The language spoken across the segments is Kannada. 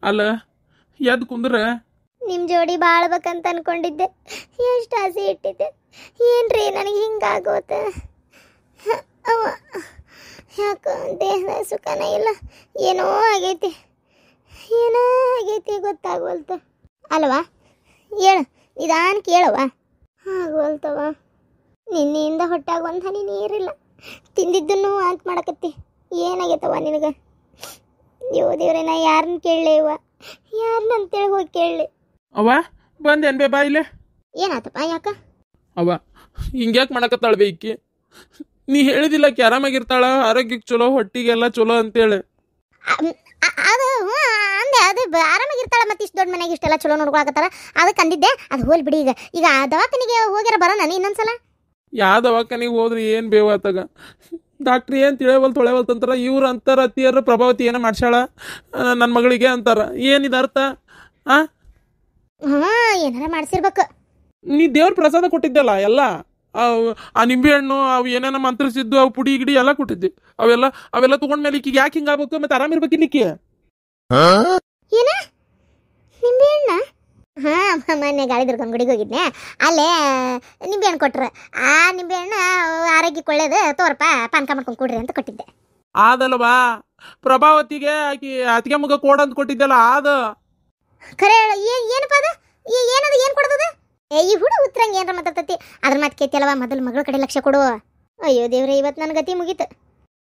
ಅಲ್ಲ ಎದ್ದು ಕುಂದ್ರ ನಿಮ್ಮ ಜೋಡಿ ಬಾಳ್ಬೇಕಂತ ಅನ್ಕೊಂಡಿದ್ದೆ. ಎಷ್ಟು ಆಸೆ ಇಟ್ಟಿದ್ದೆ. ಏನ್ರಿ ನನಗೆ ಹಿಂಗಾಗೋತ? ಅವ ಯಾಕೆ ದೇಹದ ಸುಖನೇ ಇಲ್ಲ. ಏನೋ ಆಗೈತಿ, ಏನೋ ಆಗೈತಿ ಗೊತ್ತಾಗ್ವಲ್ತು. ಅಲ್ವಾ ಹೇಳು, ನಿಧಾನ ಕೇಳವ. ಆಗ್ವಲ್ತವ. ನಿನ್ನೆಯಿಂದ ಹೊಟ್ಟಾಗ ಒಂದು ಹನಿ ನೀರಿಲ್ಲ. ತಿಂದಿದ್ದನ್ನು ವಾಂತಿ ಮಾಡಕತ್ತಿ. ಏನಾಗೈತವ ನಿನಗೆ? ಅಯ್ಯೋ ದೇವ್ರೆ, ನಾ ಯಾರನ್ನ ಕೇಳಲಿ ಇವ? ಯಾರನ್ನ ಅಂತೇಳಿ ಹೋಗಿ ಕೇಳಲಿ. ಅವ ಬಂದೇನು ಬೇ ಬಾಯಿಲೆ? ಏನಾತಪ್ಪ? ಯಾಕ ಅವ ಹಿಂಗ್ಯಾಕೆ ಮಾಡಕತ್ತಾಳ ಬೇ ಈಕಿ? ನೀ ಹೇಳಿದಿಲ್ಲ ಆಕಿ ಆರಾಮಾಗಿರ್ತಾಳ, ಆರೋಗ್ಯಕ್ಕೆ ಚಲೋ, ಹೊಟ್ಟಿಗೆಲ್ಲ ಚಲೋ ಅಂತೇಳಿ. ಅದು ಅಂದೆ, ಅದು ಆರಾಮಾಗಿರ್ತಾಳ. ಮತ್ತೆ ಇಷ್ಟು ದೊಡ್ಡ ಮನೆಗೆ ಇಷ್ಟೆಲ್ಲ ಚಲೋ ನೋಡ್ಕೊಳಕತ್ತಾರ, ಅದಕ್ಕೆ ಅಂದಿದ್ದೆ. ಅದು ಹೋಲ್ ಬಿಡಿ. ಈಗ ದವಾಖಾನಿಗೆ ಹೋಗ್ಯಾರ ಬರೋಣ ಇನ್ನೊಂದ್ಸಲ. ಯಾವ ದವಾಖಾನಿಗೆ ಹೋದ್ರಿ ಏನು ಬೇವಾತಾಗ? ಡಾಕ್ಟ್ರಿ ಏನು ತಿಳಿಯವಲ್ತು ತೊಳೆವಲ್ತಂತಾರ. ಇವ್ರು ಅಂತಾರ ಅತ್ತಿಯರು ಪ್ರಭಾವತಿ ಏನೋ ಮಾಡ್ಸಾಳ ನನ್ನ ಮಗಳಿಗೆ ಅಂತಾರ. ಏನಿದೆ ಅರ್ಥ? ಏನಾರ ಮಾಡ್ಸಿರ್ಬೇಕು. ನೀ ದೇವ್ರ ಪ್ರಸಾದ ಕೊಟ್ಟಿದ್ದಲ್ಲ ಎಲ್ಲ, ಆ ನಿಂಬೆಹಣ್ಣು ಅವು ಏನೇನ ಮಂತ್ರಿಸಿದ್ದು, ಅವು ಪುಡಿ ಗಿಡಿ ಎಲ್ಲ ಕೊಟ್ಟಿದ್ದೆ. ಅವೆಲ್ಲ ತಗೊಂಡ್ಮೇಲೆ ಈಕಿಗೆ ಯಾಕೆ ಹಿಂಗಾಗ್ಬೇಕು? ಮತ್ತೆ ಆರಾಮಿರ್ಬೇಕಿಲ್ಲಿಕ್ಕೆ. ಏನ ನಿಂಬೆಹಣ್ಣ? ಮೊನ್ನೆ ಗಾಳಿ ದುರ್ಗಮ್ಮ ಗುಡಿಗೆ ಹೋಗಿದ್ನೆ, ಅಲ್ಲೇ ನಿಂಬೆಹಣ್ಣು ಕೊಟ್ರು. ಆ ನಿಂಬೆಹಣ್ಣು ಆರೋಗ್ಯಕ್ಕೆ ಒಳ್ಳೇದು, ತೋರಪ್ಪ ಪಾನಕ ಮಾಡ್ಕೊಂಡು ಕೊಡ್ರಿ ಅಂತ ಕೊಟ್ಟಿದ್ದೆ. ಆದಲ್ವಾ ಪ್ರಭಾವತಿಗೆ ಆಕಿ ಅತಿಗೆ ಮುಗ ಕೋಡ ಅಂತ ಕೊಟ್ಟಿದ್ದಲ್ಲ ಅದು ಖರೆ? ಏನಪ್ಪ ಅದು? ಏನದು? ಏನು ಕೊಡ್ತದ? ಈ ಹುಡು ಉತ್ತರಂಗೆ ಏನಾರ ಮಾತಾಡ್ತತಿ. ಅದ್ರ ಮಾತು ಕೇಳ್ತಿಯಲ್ಲವ, ಮೊದಲು ಮಗಳ ಕಡೆ ಲಕ್ಷ ಕೊಡು. ಅಯ್ಯೋ ದೇವ್ರೆ, ಇವತ್ತು ನನ್ನ ಗತಿ ಮುಗೀತು.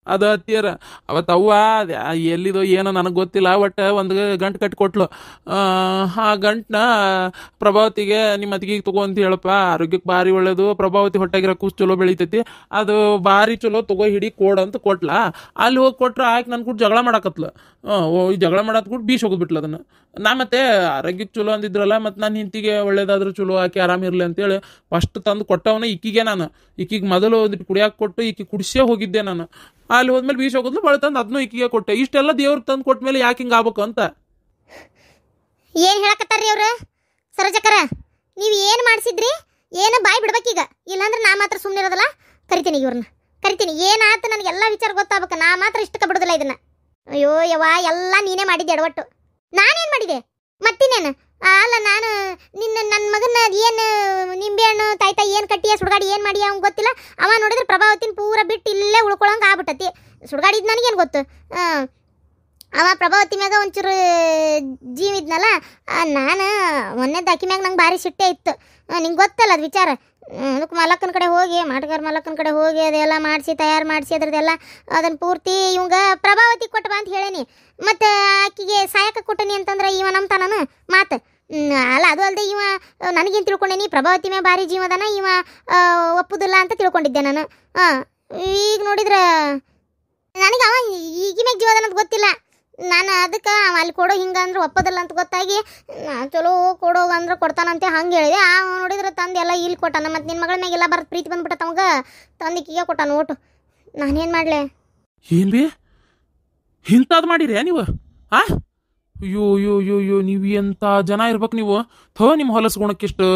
ಅದು ಹತ್ತಿರ ಅವತ್ತು ಅವ್ವ ಎಲ್ಲಿದೋ ಏನೋ ನನಗೆ ಗೊತ್ತಿಲ್ಲ, ಒಟ್ಟು ಒಂದು ಗಂಟು ಕಟ್ಟಿ ಕೊಟ್ಲು. ಆ ಗಂಟನ್ನ ಪ್ರಭಾವತಿಗೆ ನಿಮ್ಮ ಅತ್ತಿಗೆ ತಗೋ ಅಂತ ಹೇಳಪ್ಪ, ಆರೋಗ್ಯಕ್ಕೆ ಭಾರಿ ಒಳ್ಳೇದು, ಪ್ರಭಾವತಿ ಹೊಟ್ಟಾಗಿರೋ ಕೂಸು ಚಲೋ ಬೆಳಿತೈತಿ, ಅದು ಭಾರಿ ಚಲೋ, ತಗೋ ಹಿಡಿ ಕೋಡ್ ಅಂತ ಕೊಟ್ಲ. ಅಲ್ಲಿ ಹೋಗಿ ಕೊಟ್ರೆ ಆಕೆ ನನ್ನ ಕೂಡ ಜಗಳ ಮಾಡಕತ್ಲು. ಈ ಜಗಳ ಮಾಡತ್ ಕೂಡ ಬೀಸ್ ಹೋಗ್ಬಿಟ್ಲು ಅದನ್ನು. ನಾ ಮತ್ತೆ ಆರೋಗ್ಯಕ್ಕೆ ಚಲೋ ಅಂದಿದ್ರಲ್ಲ, ಮತ್ತು ನಾನು ಹಿಂತಿಗೆ ಒಳ್ಳೇದಾದ್ರೂ ಚಲೋ, ಆಕೆ ಆರಾಮಿರಲಿ ಅಂತೇಳಿ ಫಸ್ಟ್ ತಂದು ಕೊಟ್ಟವನ ಈಕಿಗೆ. ನಾನು ಈಕಿಗೆ ಮೊದಲು ಒಂದಿಟ್ಟು ಕುಡಿಯಾಕೆ ಕೊಟ್ಟು ಈಕಿ ಕುಡಿಸೇ ಹೋಗಿದ್ದೆ ನಾನು. ಅಲ್ಲಿ ಹೋದ್ಮೇಲೆ ಬೀಸ್ ಹೋಗಿದ್ಲು, ಬಳ ತಂದು ಅದನ್ನೂ ಈಕಿಗೆ ಕೊಟ್ಟೆ. ಇಷ್ಟೆಲ್ಲ ದೇವ್ರು ತಂದು ಕೊಟ್ಟ ಮೇಲೆ ಯಾಕೆ ಹಿಂಗೆ ಆಗ್ಬೇಕು ಅಂತ. ಏನು ಹೇಳಕತ್ತಾರ್ರಿ ಅವ್ರು? ಸರೋಜಕ್ಕರ, ನೀವು ಏನು ಮಾಡಿಸಿದ್ರಿ? ಏನು ಬಾಯಿ ಬಿಡ್ಬೇಕೀಗ, ಇಲ್ಲಾಂದ್ರೆ ನಾ ಮಾತ್ರ ಸುಮ್ಮನೆ ಇರೋದಲ್ಲ. ಕರಿತೀನಿ ಇವ್ರನ್ನ, ಕರಿತೀನಿ. ಏನಾಯ್ತು ನನಗೆಲ್ಲ ವಿಚಾರ ಗೊತ್ತಾಗಬೇಕು. ನಾ ಮಾತ್ರ ಇಷ್ಟಕ್ಕೆ ಬಿಡೋದಿಲ್ಲ ಇದನ್ನು. ಅಯ್ಯೋ ಯವ್ವ, ಎಲ್ಲ ನೀನೇ ಮಾಡಿದ್ದೆ ಎಡವಟ್ಟು. ನಾನೇನು ಮಾಡಿದೆ ಮತ್ತಿನ್ನೇನು? ಅಲ್ಲ, ನಾನು ನನ್ನ ಮಗನ ಏನು ನಿಂಬೆಹಣ್ಣು ತಾಯ್ತಾ ಏನು ಕಟ್ಟಿಯ ಸುಡ್ಗಾಡಿ ಏನು ಮಾಡಿ ಅವ್ನು ಗೊತ್ತಿಲ್ಲ. ಅವ ನೋಡಿದ್ರೆ ಪ್ರಭಾವತಿನ ಪೂರ ಬಿಟ್ಟು ಇಲ್ಲೇ ಉಳ್ಕೊಳಂಗೆ ಆಗ್ಬಿಟ್ಟತಿ. ಸುಡ್ಗಾಡಿದ್ದು ನನಗೇನು ಗೊತ್ತು? ಅವ ಪ್ರಭಾವತಿ ಮ್ಯಾಗ ಒಂಚೂರು ಜೀವಿದ್ನಲ್ಲ, ನಾನು ಮೊನ್ನೆದ್ದು ಅಕ್ಕಿ ಮ್ಯಾಗ ನಂಗೆ ಭಾರಿ ಸಿಟ್ಟೆ ಇತ್ತು. ನಿಂಗೆ ಗೊತ್ತಲ್ಲ ಅದು ವಿಚಾರ. ಅದಕ್ಕೆ ಮಲಕ್ಕನ ಕಡೆ ಹೋಗಿ, ಮಾಟಗಾರ ಮಲಕ್ಕನ ಕಡೆ ಹೋಗಿ ಅದೆಲ್ಲ ಮಾಡಿಸಿ, ತಯಾರು ಮಾಡಿಸಿ, ಅದ್ರದ್ದೆಲ್ಲ ಅದನ್ನು ಪೂರ್ತಿ ಇವಂಗ ಪ್ರಭಾವತಿ ಕೊಟ್ಟಬಾ ಅಂತ ಹೇಳೇನಿ. ಮತ್ತು ಆಕಿಗೆ ಸಾಯಕ ಕೊಟ್ಟನಿ ಅಂತಂದ್ರೆ ಇವ ನಂಬ್ತಾನ ಮಾತು. ಅಲ್ಲ, ಅದು ಅಲ್ಲದೆ ಇವ ನನಗೇನು ತಿಳ್ಕೊಂಡೇನಿ, ಪ್ರಭಾವತಿ ಮ್ಯಾಗ ಭಾರಿ ಜೀವದಾನ, ಇವ ಒಪ್ಪುದಿಲ್ಲ ಅಂತ ತಿಳ್ಕೊಂಡಿದ್ದೆ ನಾನು. ಈಗ ನೋಡಿದ್ರೆ ನನಗೆ ಅವ ಈಗ ಮ್ಯಾಗ ಜೀವದಾನ ಅಂತ ಗೊತ್ತಿಲ್ಲ. ನಾನು ಅದಕ್ಕೆ ಅಲ್ಲಿ ಕೊಡೋ ಹಿಂಗಂದ್ರೆ ಒಪ್ಪೋದಿಲ್ಲ ಅಂತ ಗೊತ್ತಾಗಿ, ಚಲೋ ಕೊಡೋಗ ಅಂದ್ರೆ ಕೊಡ್ತಾನಂತೆ ಹಂಗೆ ಹೇಳಿದೆ. ನೋಡಿದ್ರೆ ತಂದು ಎಲ್ಲ ಇಲ್ಲಿ ಕೊಟ್ಟಾನ. ಮತ್ತು ನಿನ್ನ ಮಗಳ ಮ್ಯಾಗೆಲ್ಲ ಬರೋದು ಪ್ರೀತಿ ಬಂದ್ಬಿಟ್ಟ ಅವಾಗ, ತಂದಿಕ್ಕಿಗೆ ಕೊಟ್ಟಾನ ಓಟು. ನಾನೇನು ಮಾಡಲೆ? ಏನು ಬೇ ಇಂಥದ್ದು ಮಾಡಿರಿ ನೀವು? ಅಯ್ಯೋ ನೀವು ಎಂಥ ಜನ ಇರ್ಬೇಕು ನೀವು. ನಿಮ್ಮ ಹೊಲಸು ಗುಣಕ್ಕಿಷ್ಟು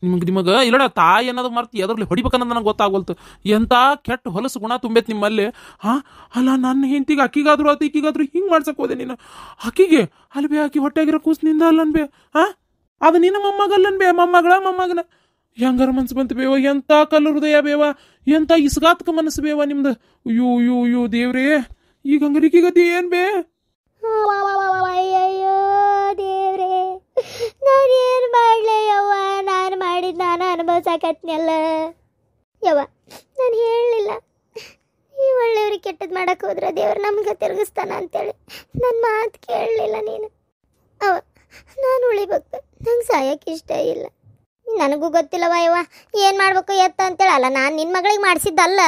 ನಿಮಗೆ ಇಲ್ಲಡ ತಾಯಿ ಅನ್ನೋದು ಮರ್ತು ಎದ್ರಲ್ಲಿ ಹೊಡಿಬೇಕನ್ನೋದು ನನಗೆ ಗೊತ್ತಾಗೋಲ್ತು. ಎಂಥ ಕೆಟ್ಟ ಹೊಲಸು ಗುಣ ತುಂಬೈತೆ ನಿಮ್ಮಲ್ಲಿ. ಅಲ್ಲ, ನನ್ನ ಹೆಂಡತಿಗೆ ಅಕ್ಕಿಗಾದ್ರು ಆತು, ಈಕಿಗಾದ್ರು ಹಿಂಗೆ ಮಾಡ್ಸಕ್ಕೆ ಹೋದೆ ನೀನು. ಅಕ್ಕಿಗೆ ಅಲ್ಲಿ ಬೇ ಆಕಿ ಹೊಟ್ಟೆಗಿರೋ ಕೂಸಿನಿಂದ ಅಲ್ಲನ್ ಬೇ? ಅದು ನಿನ್ನ ಮೊಮ್ಮಗಲ್ಲನ್ ಬೇ? ಮೊಮ್ಮಗನ ಹೆಂಗಾರ ಮನ್ಸು ಬಂತು ಬೇವ? ಎಂಥ ಕಲ್ಲು ಹೃದಯ ಬೇವ, ಎಂಥ ಇಸ್ಗಾತ್ಕ ಮನಸ್ಸು ಬೇವ ನಿಮ್ದು. ಅಯ್ಯೋ ದೇವ್ರೇ, ಈಗ ಹಂಗರಿಕಿ ಗತಿ ಏನು ಬೇ? ಅಯ್ಯಯ್ಯೋ ದೇವ್ರೆ, ನಾನೇನು ಮಾಡಲೆ ಯವ್ವ? ನಾನು ಮಾಡಿದ್ದು ನಾನು ಅನುಭವಿಸಾಕತ್ನಲ್ಲ ಯವ್ವ. ನಾನು ಹೇಳಲಿಲ್ಲ, ಈ ಒಳ್ಳೆಯವ್ರಿಗೆ ಕೆಟ್ಟದ್ದು ಮಾಡಕ್ಕೆ ಹೋದ್ರೆ ದೇವ್ರು ನಮ್ಗೆ ತಿರುಗಿಸ್ತಾನ ಅಂತೇಳಿ. ನನ್ನ ಮಾತು ಕೇಳಲಿಲ್ಲ ನೀನು. ನಾನು ಉಳಿಬೇಕು, ನಂಗೆ ಸಾಯಕ್ಕೆ ಇಷ್ಟ ಇಲ್ಲ. ನನಗೂ ಗೊತ್ತಿಲ್ಲವ ಯವ್ವ ಏನು ಮಾಡ್ಬೇಕು ಎತ್ತ ಅಂತೇಳಿ. ಅಲ್ಲ, ನಾನು ನಿನ್ನ ಮಗಳಿಗೆ ಮಾಡಿಸಿದ್ದಲ್ಲ.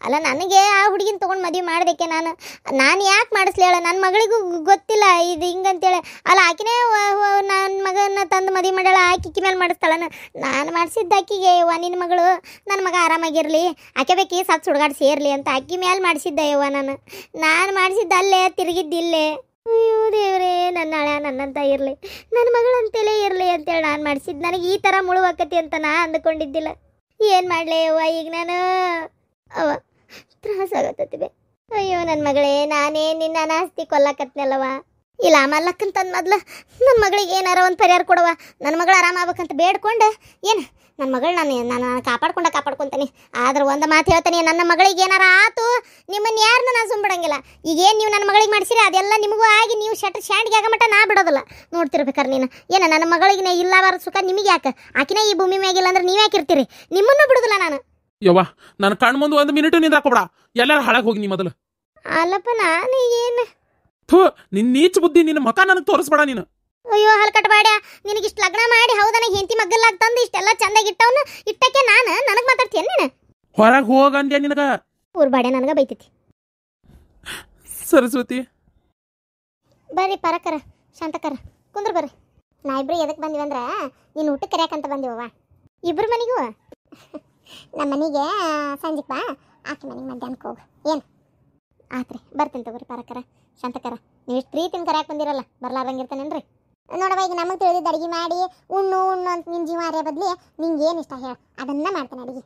ಅಲ್ಲ, ನನಗೆ ಆ ಹುಡುಗಿನ ತೊಗೊಂಡು ಮದುವೆ ಮಾಡೋದಕ್ಕೆ ನಾನು ಯಾಕೆ ಮಾಡಿಸ್ಲಿ ಹೇಳ? ನನ್ನ ಮಗಳಿಗೂ ಗೊತ್ತಿಲ್ಲ ಇದು ಹಿಂಗಂತೇಳಿ. ಅಲ್ಲ, ಆಕಿನೇ ನನ್ನ ಮಗನ ತಂದು ಮದುವೆ ಮಾಡ್ಯಾಳ, ಆಕಿ ಮೇಲೆ ಮಾಡಿಸ್ತಾಳ. ನಾನು ಮಾಡಿಸಿದ್ದ ಆಕಿಗೆ ಯವ್ವ, ನಿನ್ನ ಮಗಳು ನನ್ನ ಮಗ ಆರಾಮಾಗಿರಲಿ, ಆಕೆ ಬೇಕಿ ಸತ್ತು ಸುಡ್ಗಾಡಿ ಸೇರಲಿ ಅಂತ ಆಕಿ ಮೇಲೆ ಮಾಡಿಸಿದ್ದ ಯವ್ವ. ನಾನು ಮಾಡಿಸಿದ್ದಲ್ಲೇ, ತಿರುಗಿದ್ದಿಲ್ಲೇ. ಅಯ್ಯೋ ದೇವ್ರೇ, ನನ್ನ ಹಳೆ ನನ್ನಂತ ಇರಲಿ, ನನ್ನ ಮಗಳಂತೇಲೇ ಇರಲಿ ಅಂತೇಳಿ ನಾನು ಮಾಡಿಸಿದ್ದು. ನನಗೆ ಈ ಥರ ಮುಳುವಾಕತಿ ಅಂತ ನಾ ಅಂದ್ಕೊಂಡಿದ್ದಿಲ್ಲ. ಏನು ಮಾಡಲೇ ಯವ್ವ ಈಗ ನಾನು? ತ್ರಾಸಾಗತ್ತತಿ ಬೇ. ಅಯ್ಯೋ ನನ್ನ ಮಗಳೇ, ನಾನೇ ನಿನ್ನ ಅನಾಸ್ತಿ ಕೊಲ್ಲಕತ್ನಲ್ಲವ. ಇಲ್ಲ ಮಲ್ಲಕ್ಕನ್ ತಂದು ಮೊದ್ಲು ನನ್ನ ಮಗಳಿಗೆ ಏನಾರ ಒಂದು ಪರಿಹಾರ ಕೊಡವ, ನನ್ನ ಮಗಳು ಆರಾಮ ಆಗ್ಬೇಕಂತ ಬೇಡ್ಕೊಂಡು ಏನು ನನ್ನ ಮಗಳು ನಾನು ಕಾಪಾಡ್ಕೊಂತಾನೆ. ಆದ್ರೆ ಒಂದು ಮಾತು ಹೇಳ್ತಾನೆ, ನನ್ನ ಮಗಳಿಗೆ ಏನಾರ ಆತು ನಿಮ್ಮನ್ನು ಯಾರನ್ನೂ ನಾನು ಸುಮ್ಬಿಡಂಗಿಲ್ಲ. ಈಗೇನು ನೀವು ನನ್ನ ಮಗಳಿಗೆ ಮಾಡಿಸಿರಿ ಅದೆಲ್ಲ ನಿಮಗೂ ಆಗಿ ನೀವು ಶಾಂಡಿಗೆ ಆಗಮಟ್ಟ ನಾ ಬಿಡೋದಿಲ್ಲ. ನೋಡ್ತಿರ್ಬೇಕಾರೆ ನೀನು ಏನು ನನ್ನ ಮಗಳಿಗೆ ಇಲ್ಲವಾರ ಸುಖ ನಿಮಗೆ ಯಾಕೆ? ಆಕಿನ ಈ ಭೂಮಿ ಮ್ಯಾಗಿಲ್ಲ ಅಂದ್ರೆ ನೀವು ಯಾಕೆ ಇರ್ತೀರಿ? ನಿಮ್ಮನ್ನು ಬಿಡುದಿಲ್ಲ ನಾನು. ಯವ್ವ ನನ್ನ ಕಣ್ ಮುಂದೆ 1 ಮಿನಿಟು ನಿಂದ್ರಾಕೋಬೇಡ, ಎಲ್ಲಾರು ಹಾಳಾಗಿ ಹೋಗಿ ನೀ ಮೊದಲು. ಅಲ್ಲಪ್ಪ ನಾನು ಏನು ಥೂ, ನಿನ್ನ ನೀಚ ಬುದ್ಧಿ, ನಿನ್ನ ಮಕ ನನಗೆ ತೋರಿಸ್ಬೇಡ ನೀನು. ಅಯ್ಯೋ ಹಲ್ಕಟ್ ಬಾಡ್ಯ, ನಿನಗಿಷ್ಟು ಲಗ್ನ ಮಾಡಿ ಹೌದನ ಹೆಂಡತಿ ಮಗ್ಗಲ್ಲಾಗ ತಂದು ಇಷ್ಟೆಲ್ಲ ಚಂದಾಗಿ ಇಟ್ಟವನು ಇಟ್ಟಕ್ಕೆ ನನಗೆ ಮಾತಾಡ್ತೀಯನ್ ನೀನು? ಹೊರಗೆ ಹೋಗಂದ್ಯಾ ನಿನಗ? ಊರ್ ಬಾಡ್ಯ ನನಗೆ ಬೈತೈತಿ. ಸರಸ್ವತಿ ಬರ್ರಿ ಪರಕರ ಶಾಂತಕರ ಕುಂದ್ರ ಬರ್ರಿ. ನಾ ಇಬ್ರು ಎದಕ್ಕೆ ಬಂದಿವಂದ್ರ ನೀನು ಊಟಕ್ಕೆ ಕರೆಯಾಕಂತ ಬಂದಿವವ್ವ. ಇಬ್ರು ಮನೆಗೂ ನಮ್ಮ ಮನೆಗೆ ಸಂಜಿಗೆ ಬಾ, ಆಕೆ ಮನೆಗೆ ಮಧ್ಯಾಹ್ನಕ್ಕೆ ಹೋಗು. ಏನು ಆತ್ರಿ, ಬರ್ತೀನಿ ತಗೋರಿ ಪರಕರ ಶಾಂತಕರ. ನೀವು ಇಷ್ಟು ಪ್ರೀತಿನ ಕರೆಯಾಕೆ ಬಂದಿರಲ್ಲ, ಬರ್ಲಾರ್ದಂಗಿರ್ತಾನೇನ್ರಿ? ನೋಡವ ಈಗ ನಮಗೆ ತಿಳಿದಿದ್ದು ಅಡುಗೆ ಮಾಡಿ ಉಣ್ಣು ಅಂತ ನಿನ್ನ ಜೀವ ಅರಿಯೋ ಬದಲಿ ನಿಂಗೆ ಏನು ಇಷ್ಟ ಹೇಳ ಅದನ್ನ ಮಾಡ್ತಾನೆ ಅಡುಗೆ.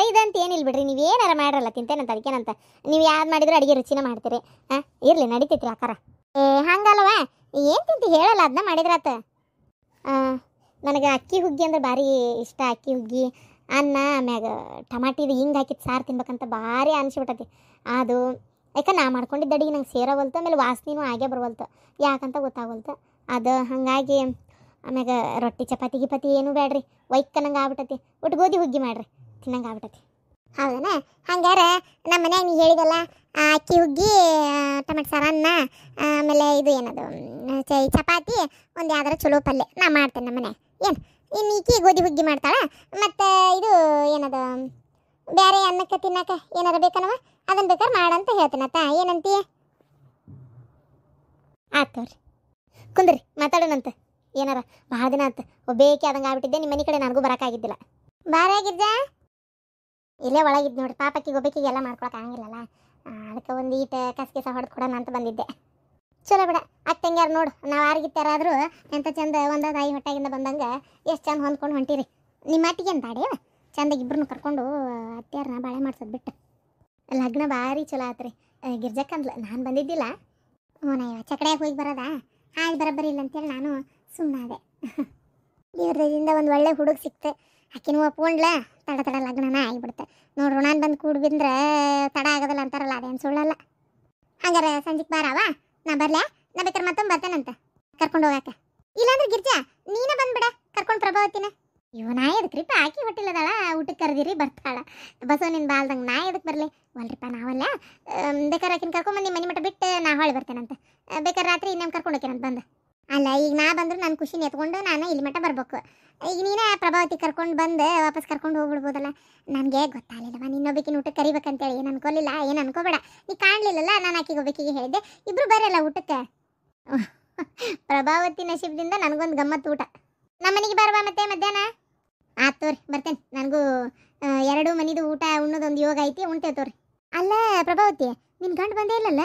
ಇದಂತ ಏನಿಲ್ಲ ಬಿಡ್ರಿ, ನೀವೇನಾರ ಮಾಡ್ರಲ್ಲ ತಿಂತೇನಂತ ಅದಕ್ಕೇನಂತ. ನೀವು ಯಾರು ಮಾಡಿದ್ರು ಅಡುಗೆ ರುಚಿನ ಮಾಡ್ತೀರಿ. ಇರಲಿ ನಡೀತೈತ್ರಿ ಅಕ್ಕಾರ. ಹಂಗಲ್ವ ಏನು ತಿಂತಿ ಹೇಳಲ್ಲ, ಅದನ್ನ ಮಾಡಿದ್ರಾತ. ನನಗೆ ಅಕ್ಕಿ ಹುಗ್ಗಿ ಅಂದ್ರೆ ಭಾರಿ ಇಷ್ಟ. ಅಕ್ಕಿ ಹುಗ್ಗಿ ಅನ್ನ ಆಮ್ಯಾಗ ಟಮಾಟಿದು ಹಿಂಗೆ ಹಾಕಿದ್ದು ಸಾರು ತಿನ್ಬೇಕಂತ ಭಾರಿ ಅನಿಸ್ಬಿಟ್ಟತಿ. ಅದು ಯಾಕೆ ನಾ ಮಾಡ್ಕೊಂಡಿದ್ದ ಅಡುಗೆ ನಂಗೆ ಸೇರೋವಲ್ತು, ಆಮೇಲೆ ವಾಸನೆನೂ ಆಗೇ ಬರುವಲ್ತು, ಯಾಕಂತ ಗೊತ್ತಾಗವಲ್ತು. ಅದು ಹಾಗಾಗಿ ಆಮ್ಯಾಗ ರೊಟ್ಟಿ ಚಪಾತಿ ಗಿಪಾತಿ ಏನೂ ಬೇಡ್ರಿ, ವೈಕ್ಕನಂಗೆ ಆಗ್ಬಿಟ್ಟತಿ. ಒಟ್ಟು ಗೋಧಿ ಹುಗ್ಗಿ ಮಾಡ್ರಿ ತಿನ್ನಂಗೆ ಆಗ್ಬಿಟ್ಟತಿ. ಹೌದನ? ಹಂಗಾರೆ ನಮ್ಮ ಮನ್ಯಾಗ ನೀ ಹೇಳಿದಲ್ಲ ಅಕ್ಕಿ ಹುಗ್ಗಿ ಟೊಮೆಟೊ ಸಾರು ಅನ್ನ ಆಮೇಲೆ ಇದು ಏನದು ಚಪಾತಿ ಒಂದು ಯಾವ್ದಾರ ಚಲೋ ಪಲ್ಯ ನಾ ಮಾಡ್ತೇನೆ ನಮ್ಮ ಮನ್ಯಾಗ. ಏನು ಇನ್ನು ಈಕಿ ಗೋಧಿ ಹುಗ್ಗಿ ಮಾಡ್ತಾಳೆ, ಮತ್ತು ಇದು ಏನದು ಬೇರೆ ಅನ್ನಕ್ಕೆ ತಿನ್ನಕ್ಕೆ ಏನಾರ ಬೇಕನವ ಅದನ್ನು ಬೇಕಾದ್ರೆ ಮಾಡಂತ ಹೇಳ್ತೀನತ್ತ. ಏನಂತೀಯ? ಆಯ್ತವ್ರಿ ಕುಂದ್ರಿ ಮಾತಾಡೋಣಂತ. ಏನಾರ ಭಾಳ ದಿನ ಆಯ್ತು ಒಬ್ಬೇಕೆ ಆದಂಗೆ ಆಗ್ಬಿಟ್ಟಿದ್ದೆ. ನಿಮ್ಮ ಮನೆ ಕಡೆ ನನಗೂ ಬರೋಕ್ಕಾಗಿದ್ದಿಲ್ಲ. ಬಾರಾಗಿದ್ದ ಇಲ್ಲೇ ಒಳಗಿದ್ದು ನೋಡ್ರಿ. ಪಾಪಕ್ಕಿಗೆ ಒಬ್ಬಾಕಿಗೆ ಎಲ್ಲ ಮಾಡ್ಕೊಳಕ್ಕೆ ಆಗಂಗಿಲ್ಲಲ್ಲ, ಅದಕ್ಕೆ ಒಂದು ಈಟ ಕಸ ಹೊಡೆದು ಕೊಡೋಣ ಅಂತ ಬಂದಿದ್ದೆ. ಚಲೋ ಬಿಡ ಅತ್ತಂಗ್ಯಾರು ನೋಡು, ನಾವು ಆರ್ಗಿತ್ತಾರಾದರೂ ಎಂಥ ಚಂದ ಒಂದ ತಾಯಿ ಹೊಟ್ಟಾಗಿಂದ ಬಂದಂಗೆ ಎಷ್ಟು ಚಂದ ಹೊಂದ್ಕೊಂಡು ಹೊಂಟಿರಿ. ನಿಮ್ಮ ಅಟ್ಟಿಗೇನು ಬಾಡ್ಯವ ಚಂದಾಗಿ ಇಬ್ಬರನ್ನು ಕರ್ಕೊಂಡು ಅತ್ತೆಯಾರನ್ನ ಬಾಳೆ ಮಾಡ್ಸೋದು ಬಿಟ್ಟು. ಲಗ್ನ ಭಾರಿ ಚಲೋ ಆತ್ರಿ. ಗಿರ್ಜಕ್ಕಂದ್ಲ ನಾನು ಬಂದಿದ್ದಿಲ್ಲ. ಹ್ಞೂ ನಾ ಚಕಡ್ಯಾಗ ಹೋಗಿ ಬರೋದಾ ಹಾಗೆ ಬರೋಬ್ಬರಿ ಇಲ್ಲ ಅಂತೇಳಿ ನಾನು ಸುಮ್ಮನಾದೆ. ದೇವ್ರದಿಂದ ಒಂದು ಒಳ್ಳೆ ಹುಡುಗ ಸಿಕ್ತೆ, ಆಕಿನೂ ಒಪ್ಕೊಂಡ್ಲ ತಡ ಲಗ್ನನ ಆಗಿಬಿಡ್ತೆ ನೋಡ್ರು. ನಾನು ಬಂದು ಕೂಡಿ ಬಿಂದ್ರೆ ತಡ ಆಗೋದಿಲ್ಲ ಅಂತಾರಲ್ಲ, ಅದೇನು ಸುಳ್ಳಲ್ಲ. ಹಂಗಾರೆ ಸಂಜೆಗೆ ಬಾರವ, ನಾ ಬರ್ಲೆ? ನಾ ಬೇಕಾರೆ ಮತ್ತೊಮ್ಮೆ ಬರ್ತೇನಂತ ಕರ್ಕೊಂಡು ಹೋಗಾಕ. ಇಲ್ಲಾಂದ್ರೆ ಗಿರ್ಜಾ ನೀನೇ ಬಂದ್ಬಿಡ ಕರ್ಕೊಂಡು ಪ್ರಭಾವತಿನ. ಇವ ನಾ ಎದಕ್ರಿಪ್ಪ ಆಕಿ ಹೊಟ್ಟಿಲ್ಲದಾಳ, ಊಟಕ್ಕೆ ಕರೆದಿರಿ ಬರ್ತಾಳ. ಬಸವ ನಿನ್ನ ಬಾಲ್ದಂಗೆ ನಾ ಎದಕ್ಕೆ ಬರಲಿ? ಒಲ್ರಿಪ್ಪ ನಾವಲ್ಲ, ಬೇಕಾರೆ ಆಕಿನ ಕರ್ಕೊಂಬಂದು ಮನೆ ಮಟ್ಟ ಬಿಟ್ಟು ನಾ ಹೊಳೆ ಬರ್ತೇನಂತ. ಬೇಕಾರೆ ರಾತ್ರಿ ಇನ್ನೇನು ಕರ್ಕೊಂಡು ಹೋಗ್ಯಾನಂತ ಬಂದು. ಅಲ್ಲ ಈಗ ನಾ ಬಂದ್ರೆ ನನ್ನ ಖುಷಿನ ಎತ್ಕೊಂಡು ನಾನು ಇಲ್ಲಿ ಮಟ್ಟ ಬರ್ಬೇಕು. ಈಗ ನೀನೇ ಪ್ರಭಾವತಿ ಕರ್ಕೊಂಡು ಬಂದು ವಾಪಸ್ ಕರ್ಕೊಂಡು ಹೋಗ್ಬಿಡ್ಬೋದಲ್ಲ. ನನಗೆ ಗೊತ್ತಾಗಲಿಲ್ಲವ ನಿನ್ನೊಬ್ಬಕಿನ ಊಟಕ್ಕೆ ಕರಿಬೇಕಂತೇಳಿ. ಏನು ಅನ್ಕೋಲಿಲ್ಲ, ಏನು ಅನ್ಕೋಬೇಡ. ನೀ ಕಾಣಲಿಲ್ಲಲ್ಲ, ನಾನು ಆಕಿಗೆ ಒಬ್ಬಕಿಗೆ ಹೇಳಿದ್ದೆ. ಇಬ್ಬರು ಬರಲ್ಲ ಊಟಕ್ಕೆ. ಪ್ರಭಾವತಿ ನಶೀಬ್ದಿಂದ ನನಗೊಂದು ಗಮ್ಮತ್ತು ಊಟ. ನಮ್ಮ ಮನೆಗೆ ಬರುವ ಮತ್ತೆ ಮಧ್ಯಾಹ್ನ. ಆತ್ ತೋರಿ ಬರ್ತೇನೆ. ನನಗೂ 2 ಮನಿದು ಊಟ ಉಣ್ಣೋದೊಂದು ಯೋಗ ಐತಿ, ಉಣ್ತೇವೆ ತೋರಿ. ಅಲ್ಲ ಪ್ರಭಾವತಿ ನಿನ್ನ ಗಂಡು ಬಂದೇ ಇಲ್ಲಲ್ಲ?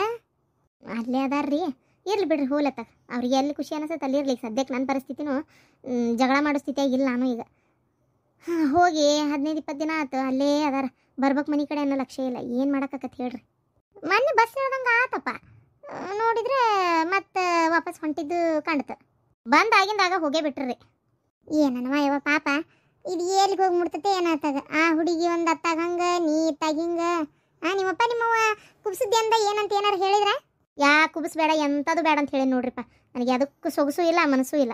ಅಲ್ಲೇ ಅದಾರ್ರಿ. ಇರ್ಲಿ ಬಿಡ್ರಿ ಹೋಲತ್ತ, ಅವ್ರಿಗೆ ಎಲ್ಲಿ ಖುಷಿ ಅನಿಸುತ್ತೆ ಅಲ್ಲಿ ಇರ್ಲಿ. ಸದ್ಯಕ್ಕೆ ನನ್ನ ಪರಿಸ್ಥಿತಿನೂ ಜಗಳ ಮಾಡೋ ಸ್ಥಿತಿಯಾಗಿಲ್ಲ ನಾನು ಈಗ. ಹೋಗಿ 15-20 ದಿನ ಆಯ್ತು, ಅಲ್ಲೇ ಅದಾರ. ಬರ್ಬೇಕು ಮನೆ ಕಡೆ ಅನ್ನೋ ಲಕ್ಷ್ಯ ಇಲ್ಲ. ಏನು ಮಾಡೋಕ್ಕತ್ ಹೇಳ್ರಿ? ಮೊನ್ನೆ ಬಸ್ ಹೇಳ್ದಂಗೆ ಆತಪ್ಪ, ನೋಡಿದ್ರೆ ಮತ್ತೆ ವಾಪಸ್ ಹೊಂಟಿದ್ದು ಕಾಣ್ತು. ಬಂದಾಗಿಂದಾಗ ಹೋಗೇ ಬಿಟ್ರಿ. ಏನವ ಯವ ಪಾಪ, ಇದು ಎಲ್ಲಿಗೆ ಹೋಗಿ ಮುಡ್ತತೆ ಏನಾತಾಗ. ಆ ಹುಡುಗಿ ಒಂದು ಅತ್ತಾಗ ಹಂಗೆ ನೀ ಇತ್ತಾಗ ಹಿಂಗೆ. ನಿಮ್ಮಪ್ಪ ನಿಮ್ಮವ್ವ ಕುಬ್ಸಿದ್ದೆ ಅಂದ ಏನಂತ ಏನಾರು ಹೇಳಿದ್ರೆ? ಯಾ ಕುಬ್ಸ್ಬೇಡ ಎಂಥದ್ದು ಬೇಡ ಅಂತ ಹೇಳಿ ನೋಡ್ರಿಪ್ಪ. ನನಗೆ ಅದಕ್ಕೂ ಸೊಗಸು ಇಲ್ಲ ಮನಸ್ಸು ಇಲ್ಲ.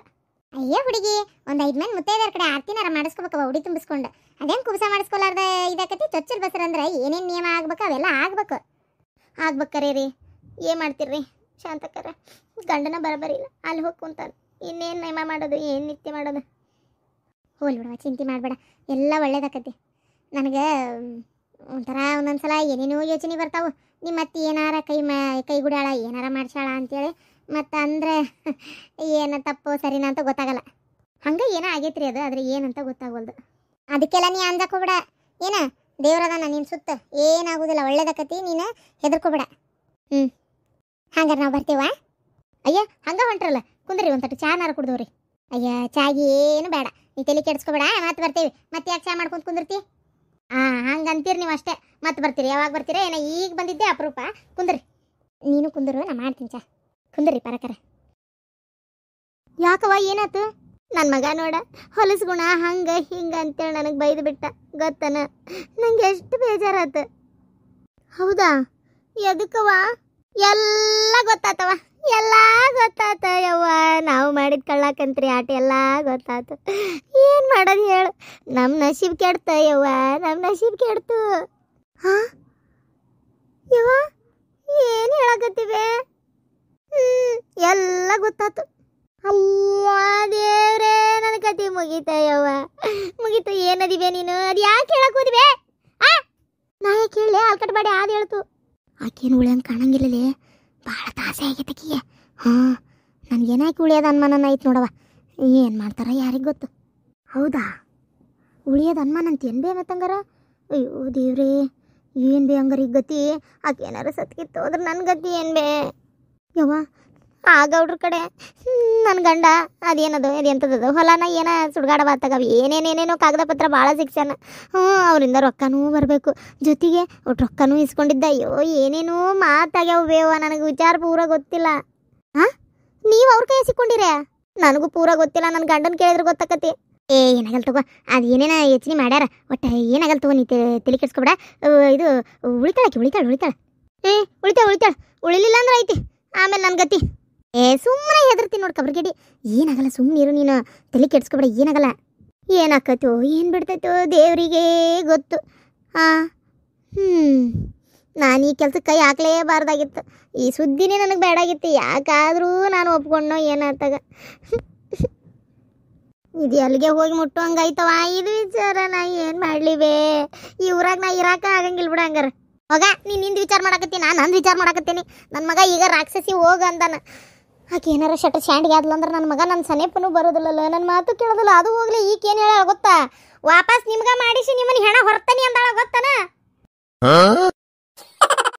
ಅಯ್ಯೋ ಹುಡುಗಿ ಒಂದು 5 ಮಂದಿ ಮುತ್ತೈದರ ಕಡೆ ಆರ್ತಿನಾರ ಮಾಡಿಸ್ಕೋಬೇಕವ ಉಡಿ ತುಂಬಿಸ್ಕೊಂಡು. ಅದೇನು ಕುಬ್ಸ ಮಾಡಿಸ್ಕೊಲಾರ್ದ ಇದಾಕತಿ. ಚೊಚ್ಚಲ್ ಬಸರಂದ್ರೆ ಏನೇನು ನಿಯಮ ಆಗ್ಬೇಕು ಅವೆಲ್ಲ ಆಗ್ಬೇಕರೇ ರೀ. ಏನು ಮಾಡ್ತೀರ್ರಿ ಶಾಂತಕರ? ಗಂಡನ ಬರಬರಿ ಇಲ್ಲ, ಅಲ್ಲಿ ಹೋಗಿ ಕುಂತಾನೆ. ಇನ್ನೇನು ನೇಮ ಮಾಡೋದು, ಏನು ನಿತ್ಯ ಮಾಡೋದು? ಹೋಲ್ ಬಿಡವ, ಚಿಂತೆ ಮಾಡಬೇಡ, ಎಲ್ಲ ಒಳ್ಳೇದಾಕತಿ. ನನಗೆ ಒಂಥರ ಒಂದೊಂದ್ಸಲ ಏನೇನೋ ಯೋಚನೆ ಬರ್ತಾವೆ. ನಿಮ್ಮ ಅತ್ತಿ ಏನಾರ ಕೈ ಗುಡ್ಯಾಳ ಏನಾರ ಮಾಡ್ಸಾಳ ಅಂತೇಳಿ. ಮತ್ತು ಅಂದರೆ ಏನು ತಪ್ಪು ಸರಿನಾ ಅಂತ ಗೊತ್ತಾಗಲ್ಲ. ಹಂಗೆ ಏನೋ ಆಗೈತ್ರಿ ಅದು, ಆದರೆ ಏನಂತ ಗೊತ್ತಾಗವಲ್ದು. ಅದಕ್ಕೆಲ್ಲ ನೀ ಅಂಜಕೋಬೇಡ. ಏನ ದೇವ್ರದಾನ ನಿನ್ನ ಸುತ್ತ, ಏನಾಗೋದಿಲ್ಲ, ಒಳ್ಳೇದಾಕತಿ. ನೀನು ಹೆದರ್ಕೋಬೇಡ. ಹಂಗಾರೆ ನಾವು ಬರ್ತೀವ? ಅಯ್ಯ ಹಂಗೆ ಹೊಂಟ್ರಲ್ಲ, ಕುಂದ್ರಿ ಒಂದು ತಟ್ಟು ಚಾನಾರ ಕುಡ್ದವ್ರಿ. ಅಯ್ಯ ಚಾಗಿ ಏನು ಬೇಡ, ನೀ ತಲೆ ಕೆಡಿಸ್ಕೋಬೇಡ. ಮತ್ತೆ ಬರ್ತೀವಿ. ಮತ್ತೆ ಯಾಕೆ ಚಾ ಮಾಡ್ಕೊಂಡು ಕುಂದಿರ್ತಿ? ಹಂಗೆ ಅಂತೀರಿ ನೀವು ಅಷ್ಟೇ. ಮತ್ತೆ ಬರ್ತೀರಿ. ಯಾವಾಗ ಬರ್ತೀರಾ? ಏನೋ ಈಗ ಬಂದಿದ್ದೆ ಅಪರೂಪ. ಕುಂದ್ರಿ, ನೀನು ಕುಂದರು, ನಾ ಮಾಡ್ತೀನಿ ಚಾ. ಕುಂದ್ರಿ ಪರಕರ. ಯಾಕವ್ವ ಏನಾತು? ನನ್ನ ಮಗ ನೋಡ ಹೊಲಸು ಗುಣ ಹಂಗ ಹಿಂಗ ಅಂತೇಳಿ ನನಗೆ ಬೈದು ಬಿಟ್ಟ ಗೊತ್ತನ. ನಂಗೆ ಎಷ್ಟು ಬೇಜಾರಾತ. ಹೌದಾ? ಎದಕ್ಕವ? ಎಲ್ಲ ಗೊತ್ತಾತವ, ಎಲ್ಲ ಗೊತ್ತಾತ ಯವ್ವ. ನಾವು ಮಾಡಿದ ಕಳ್ಳಾಕಂತ್ರಿ ಆಟ ಎಲ್ಲ ಗೊತ್ತಾತು. ಏನು ಮಾಡೋದು ಹೇಳು? ನಮ್ಮ ನಸೀಬ್ ಕೆಡ್ತ ಯವ್ವ, ನಮ್ಮ ನಸೀಬ್ ಕೆಡ್ತು. ಹಾ ಯವ್ವ ಏನು ಹೇಳಕತ್ತೀವಿ? ಎಲ್ಲ ಗೊತ್ತಾತು. ಅವ್ವ ದೇವ್ರೇ, ನನ್ನ ಕತೆ ಮುಗೀತಯ್ಯವ್ವ, ಮುಗೀತು. ಏನದಿವೆ ನೀನು? ಅದು ಯಾಕೆ ಹೇಳಕ್ ಹೋದಿವೆ? ನಾ ಯಾಕೆ ಹೇಳಿ? ಆಲ್ಕಟ್ ಬಾಡಿ ಅದು ಹೇಳ್ತು. ಆಕೇನು ಉಳಿಯಂಗೆ ಕಾಣಂಗಿಲ್ಲಲೇ, ಭಾಳ ತಾಸೆ ಆಗೈತೆ ಆಕಿಗೆ. ಹಾಂ, ನನಗೇನಾಕಿ ಉಳಿಯೋದು ಅನುಮಾನ ಆಯ್ತು ನೋಡವ. ಏನು ಮಾಡ್ತಾರ ಯಾರಿಗೆ ಗೊತ್ತು. ಹೌದಾ? ಉಳಿಯೋದು ಅನುಮಾನ ಅಂತ ಏನು ಬೇ ಮತ್ತಂಗಾರ? ಅಯ್ಯೋ ದೇವ್ರೇ, ಏನು ಬೇ ಹಂಗಾರ ಈಗ ಗತಿ? ಆಕೆ ಏನಾರು ಸತ್ಕಿತ್ತು ಹೋದ್ರೆ ನನ್ನ ಗತಿ ಏನು ಬೇ ಯವ್ವ? ಆ ಗೌಡ್ರ ಕಡೆ ನನ್ನ ಗಂಡ ಅದೇನದು ಎಂಥದ್ದು ಹೊಲನ ಏನ ಸುಡ್ಗಾಡಬಾತಾಗವ, ಏನೇನೇನೇನೋ ಕಾಗದ ಪತ್ರ ಭಾಳ ಶಿಕ್ಷಣ. ಅವರಿಂದ ರೊಕ್ಕನೂ ಬರಬೇಕು, ಜೊತೆಗೆ ಒಟ್ಟು ರೊಕ್ಕನೂ ಇಸ್ಕೊಂಡಿದ್ದ. ಅಯ್ಯೋ ಏನೇನೋ ಮಾತಾಗ್ಯಾವ ಬೇವ, ನನಗೆ ವಿಚಾರ ಪೂರ ಗೊತ್ತಿಲ್ಲ. ಹಾಂ, ನೀವು ಅವ್ರ ಕೈ ಸಿಕ್ಕೊಂಡಿರೇ? ನನಗೂ ಪೂರ ಗೊತ್ತಿಲ್ಲ. ನನ್ನ ಗಂಡನ ಕೇಳಿದ್ರೆ ಗೊತ್ತಾಕತಿ. ಏನಾಗಲ್ ತಗೋ, ಅದು ಏನೇನ ಯೋಚನೆ ಮಾಡ್ಯಾರ, ಒಟ್ಟು ಏನಾಗಲ್ ತಗೋ, ನೀ ತಲೆ ಕೆಡ್ಸ್ಕೊಬೇಡ. ಇದು ಉಳಿತಾಳೆ ಉಳಿತಾಳೆ. ಉಳಿತಾಳೆ ಉಳಿಲಿಲ್ಲ ಅಂದ್ರೆ ಐತಿ ಆಮೇಲೆ ನನ್ನ ಗತಿ. ಸುಮ್ಮನೆ ಹೆದರ್ತೀನಿ ನೋಡಿ ಕಬ್ರಗೇಡಿ. ಏನಾಗಲ್ಲ, ಸುಮ್ಮನೆ ಇರು ನೀನು, ತಲೆ ಕೆಡ್ಸ್ಕೊಬೇಡ, ಏನಾಗಲ್ಲ. ಏನಾಕತ್ತೋ ಏನು ಬಿಡ್ತೈತೋ ದೇವರಿಗೆ ಗೊತ್ತು. ಹಾಂ, ನಾನು ಈ ಕೆಲ್ಸಕ್ಕೆ ಕೈ ಹಾಕ್ಲೇಬಾರ್ದಾಗಿತ್ತು. ಈ ಸುದ್ದಿನೇ ನನಗೆ ಬೇಡಾಗಿತ್ತು. ಯಾಕಾದರೂ ನಾನು ಒಪ್ಕೊಂಡೋ ಏನಾತಾಗ. ಇದು ಎಲ್ಲಿಗೆ ಹೋಗಿ ಮುಟ್ಟು ಹಂಗಾಯ್ತವ ಇದು ವಿಚಾರ. ನಾ ಏನು ಮಾಡಲಿವೇ? ಈ ಊರಾಗ ನಾ ಇರಾಕ ಆಗಂಗಿಲ್ಲ ಬಿಡ. ಹಂಗಾರ ಮಗ, ನೀನು ನಿಂದು ವಿಚಾರ ಮಾಡಾಕತ್ತೀನಿ, ನಾನು ನಂದು ವಿಚಾರ ಮಾಡಾಕತ್ತೀನಿ. ನನ್ನ ಮಗ ಈಗ ರಾಕ್ಷಸಿ ಹೋಗ ಅಂದಾನ. ಆಕೆ ಏನಾರ ಶಟರ್ ಸ್ಟ್ಯಾಂಡ್ಗೆ ಆದ್ಲ ಅಂದ್ರೆ ನನ್ನ ಮಗ ನನ್ನ ಸನೇಪನೂ ಬರೋದಿಲ್ಲಲ್ಲ, ನನ್ನ ಮಾತು ಕೇಳೋದಿಲ್ಲ. ಅದು ಹೋಗ್ಲಿ, ಈಗೇನು ಹೇಳ ಗೊತ್ತಾ? ವಾಪಸ್ ನಿಮ್ಗೆ ಮಾಡಿಸಿ ನಿಮ್ಮನ್ನ ಹೆಣ ಹೊರ್ತಾನೆ ಅಂದಾಳ ಗೊತ್ತಾನ.